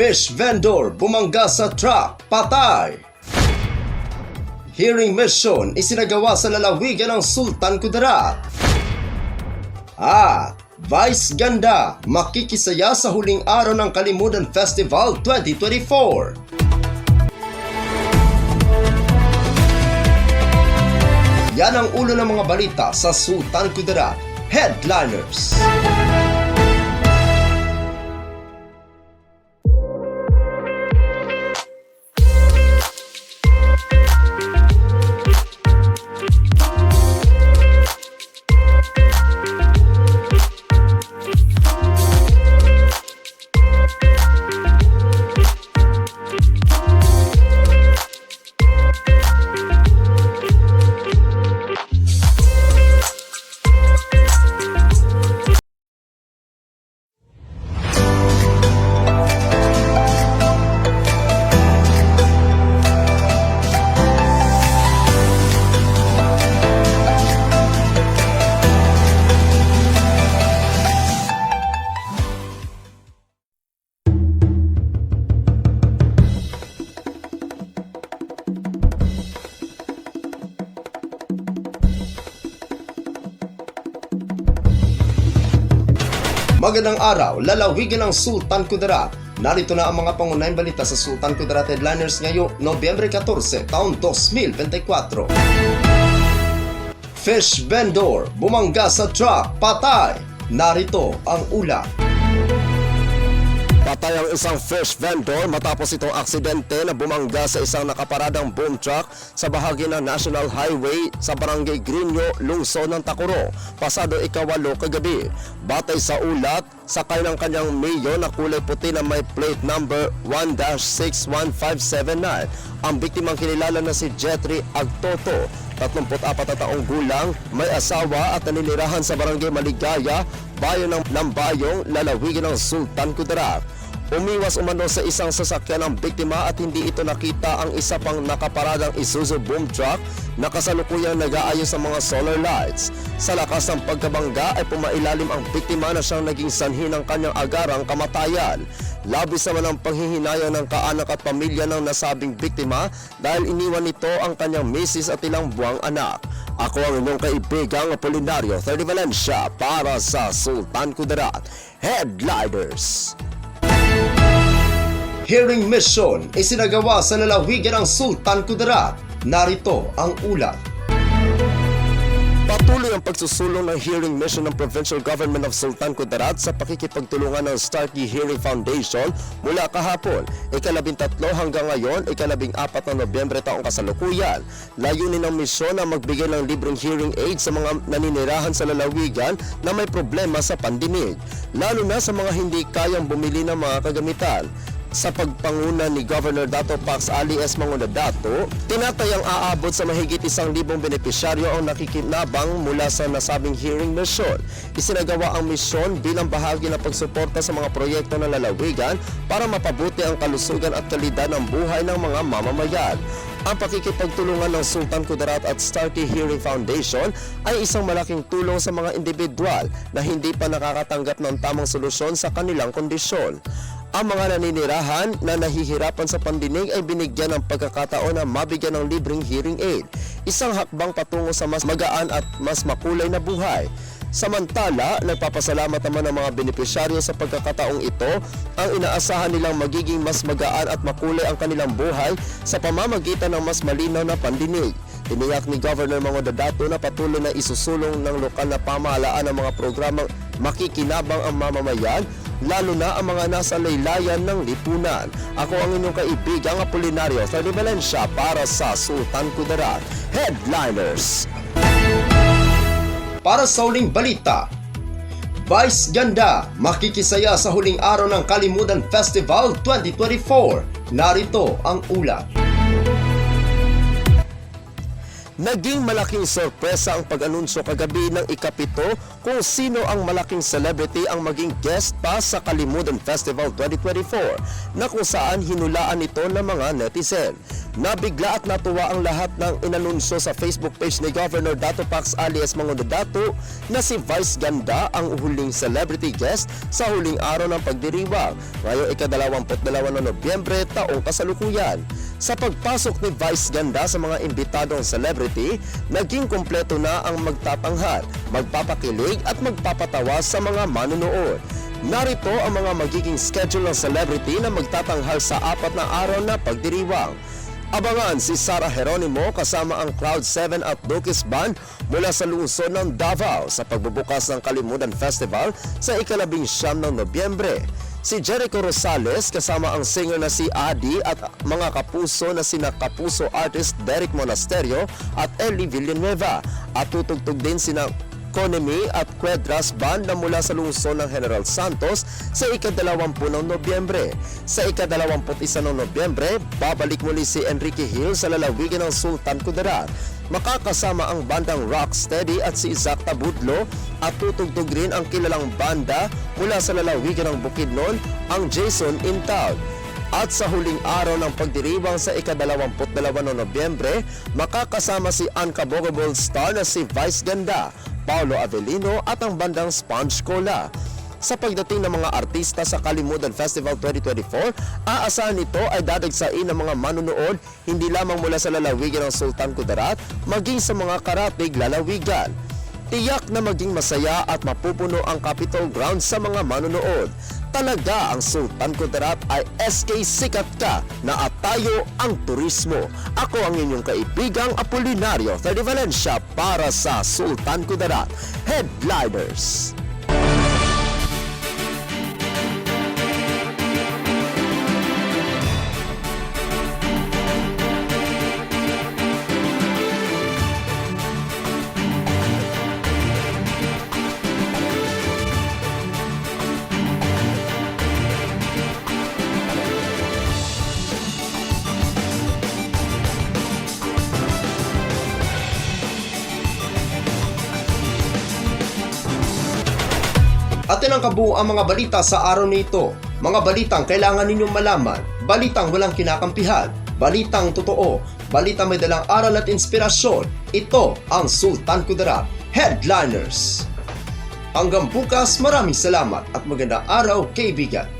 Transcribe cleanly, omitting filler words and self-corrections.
Fish vendor bumangga sa truck, patay. Hearing mission isinagawa sa lalawigan ng Sultan Kudarat. At Vice Ganda makikisaya sa huling araw ng Kalimudan Festival 2024. Yan ang ulo ng mga balita sa Sultan Kudarat Headliners. Magandang araw, lalawigan ng Sultan Kudarat. Narito na ang mga pangunahing balita sa Sultan Kudarat Headliners ngayong Nobyembre 14, taong 2024. Fish vendor bumangga sa truck, patay. Narito ang ulat. Patay ang isang fish vendor matapos itong aksidente na bumangga sa isang nakaparadang boom truck sa bahagi ng National Highway sa Barangay Greenyo, lungsod ng Tacoro, pasado ika-8 kagabi. Batay sa ulat, sakay ng kanyang Mio na kulay puti na may plate number 1-61579. Ang biktimang kinilala na si Jetri Agtoto, 34 na taong gulang, may asawa at naninirahan sa Barangay Maligaya, bayan ng Lambayong, lalawigan ng Sultan Kudarat. Umiwas umano sa isang sasakyan ng biktima at hindi ito nakita ang isa pang nakaparadang Isuzu boom truck na kasalukuyang nag-aayos sa mga solar lights. Sa lakas ng pagkabangga ay pumailalim ang biktima na siyang naging sanhi ng kanyang agarang kamatayan. Labis naman ang panghihinayang ng kaanak at pamilya ng nasabing biktima dahil iniwan nito ang kanyang misis at ilang buwang anak. Ako ang inyong kaibigang Apolinario 30 Valencia para sa Sultan Kudarat Headliners. Hearing mission isinagawa sa lalawigan ng Sultan Kudarat. Narito ang ulat. Patuloy ang pagsusulong ng hearing mission ng Provincial Government of Sultan Kudarat sa pakikipagtulungan ng Starkey Hearing Foundation mula kahapon, ika-13 hanggang ngayon, ika-14 na Nobyembre taong kasalukuyan. Layunin ng misyon na magbigay ng libreng hearing aid sa mga naninirahan sa lalawigan na may problema sa pandinig, lalo na sa mga hindi kayang bumili ng mga kagamitan. Sa pagpanguna ni Governor Dato Pax Ali S. Mangudadato, tinatayang aabot sa mahigit 1,000 benepisyaryo ang nakikinabang mula sa nasabing hearing mission. Isinagawa ang misyon bilang bahagi ng pagsuporta sa mga proyekto ng lalawigan para mapabuti ang kalusugan at kalidad ng buhay ng mga mamamayan. Ang pakikipagtulungan ng Sultan Kudarat at Starkey Hearing Foundation ay isang malaking tulong sa mga individual na hindi pa nakakatanggap ng tamang solusyon sa kanilang kondisyon. Ang mga naninirahan na nahihirapan sa pandinig ay binigyan ng pagkakataon na mabigyan ng libreng hearing aid, isang hakbang patungo sa mas magaan at mas makulay na buhay. Samantala, nagpapasalamat naman ang mga benepisyaryo sa pagkakataong ito, ang inaasahan nilang magiging mas magaan at makulay ang kanilang buhay sa pamamagitan ng mas malinaw na pandinig. Tiniyak ni Governor Mangudadato na patuloy na isusulong ng lokal na pamahalaan ang mga programang makikinabang ang mamamayan, lalo na ang mga nasa laylayan ng lipunan. Ako ang inyong kaibigang Apolinario 30 Valencia para sa Sultan Kudarat Headliners. Para sa huling balita, Vice Ganda makikisaya sa huling araw ng Kalimudan Festival 2024. Narito ang ulat. Naging malaking sorpresa ang pag-anunsyo kagabi ng ikapito kung sino ang malaking celebrity ang maging guest pa sa Kalimudan Festival 2024 na kung saan hinulaan ito ng mga netizen. Nabigla at natuwa ang lahat ng inanunsyo sa Facebook page ni Governor Dato Pax alias Manguno Dato na si Vice Ganda ang huling celebrity guest sa huling araw ng pagdiriwang ngayong ika-22 ng Nobyembre taong kasalukuyan. Sa pagpasok ni Vice Ganda sa mga imbitadong celebrity, naging kumpleto na ang magtatanghal, magpapakilig at magpapatawa sa mga manunood. Narito ang mga magiging schedule ng celebrity na magtatanghal sa 4 na araw na pagdiriwang. Abangan si Sarah Geronimo kasama ang Cloud 7 at Dukis Band mula sa lungsod ng Davao sa pagbubukas ng Kalimudan Festival sa ika-19 ng Nobyembre. Si Jericho Rosales kasama ang singer na si Adi at mga kapuso na sina kapuso artist Derek Monasterio at Ellie Villanueva at tutugtog din sina Konemi at Quedras Band na mula sa lungsod ng General Santos sa ika-20 ng Nobyembre. Sa ika-21 ng Nobyembre, babalik muli si Enrique Hill sa lalawigan ng Sultan Kudarat. Makakasama ang bandang Rocksteady at si Isaac Tabudlo at tutugtog rin ang kilalang banda mula sa lalawigan ng Bukidnon, ang Jason Intaud. At sa huling araw ng pagdiriwang sa ika-22 ng Nobyembre, makakasama si Unkaboggable star na si Vice Ganda, Paulo Avellino at ang bandang Sponge Cola. Sa pagdating ng mga artista sa Kalimudan Festival 2024, aasahan nito ay dadagsain ng mga manunood hindi lamang mula sa lalawigan ng Sultan Kudarat, maging sa mga karatig lalawigan. Tiyak na maging masaya at mapupuno ang Capitol Grounds sa mga manunood. Talaga ang Sultan Kudarat ay SK Sikat Ka na atayo ang turismo. Ako ang inyong kaibigang Apolinario Freddy Valencia para sa Sultan Kudarat Headliners. Atin ang kabuuan mga balita sa araw na ito. Mga balitang kailangan ninyong malaman, balitang walang kinakampihan, balitang totoo, balitang may dalang aral at inspirasyon. Ito ang Sultan Kudarat Headliners. Hanggang bukas, maraming salamat at magandang araw, kaibigan.